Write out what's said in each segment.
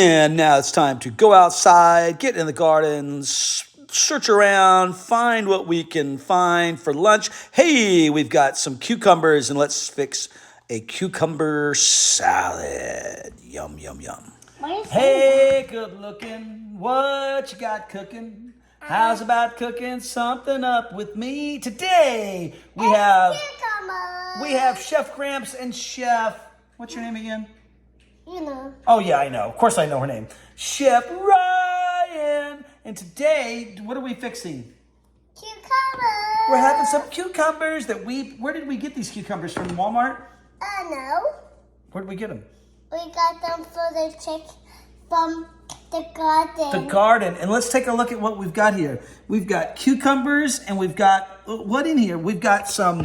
And now it's time to go outside, get in the garden, search around, find what we can find for lunch. Hey, we've got some cucumbers, and let's fix a cucumber salad. Yum, yum, yum. Hey, good looking, what you got cooking? How's about cooking something up with me today? We have Chef Gramps and Chef, what's your name again? You know. Oh yeah, I know. Of course I know her name. Chef Ryan. And today, what are we fixing? Cucumbers. We're having some cucumbers that where did we get these cucumbers from? Walmart? No. Where did we get them? We got them from the garden. The garden. And let's take a look at what we've got here. We've got cucumbers, and we've got, what in here? We've got some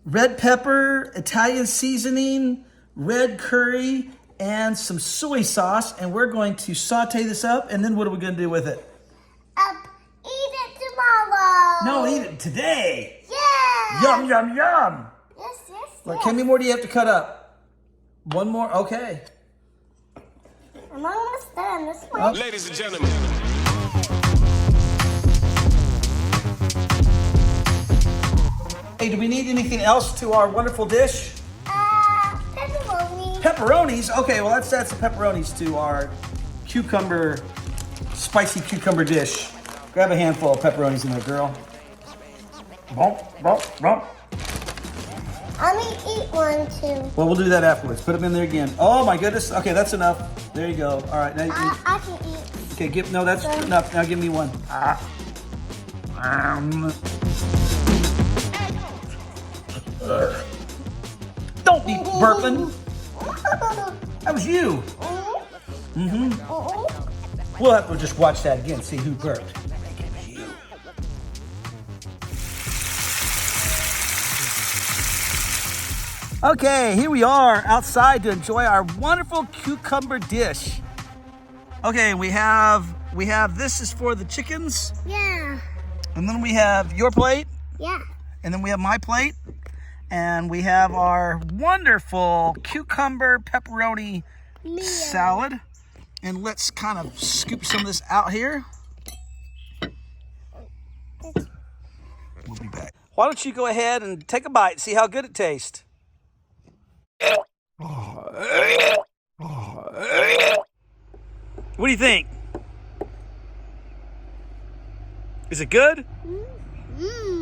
red pepper, Italian seasoning, red curry, and some soy sauce. And we're going to saute this up, and then what are we going to do with it? Eat it tomorrow. No, eat it today. Yeah. Yum, yum, yum. Yes. Look, how many more do you have to cut up? One more? Okay. I'm almost done. This one. Ladies and gentlemen. Hey, do we need anything else to our wonderful dish? Pepperoni. Pepperonis? Okay, well, let's add some pepperonis to our spicy cucumber dish. Grab a handful of pepperonis in there, girl. Bump, bump, bump. I'm going to eat one too. Well, we'll do that afterwards. Put them in there again. Oh my goodness. Okay, that's enough. There you go. All right. Now I can eat. Okay, no, that's enough. Now give me one. Don't be burping. That was you. We'll have to just watch that again, see who burped. I think it was you. Okay, here we are outside to enjoy our wonderful cucumber dish. Okay, we have this is for the chickens. Yeah. And then we have your plate. Yeah. And then we have my plate. And we have our wonderful cucumber pepperoni salad. And let's kind of scoop some of this out here. We'll be back. Why don't you go ahead and take a bite and see how good it tastes? What do you think? Is it good? Mm.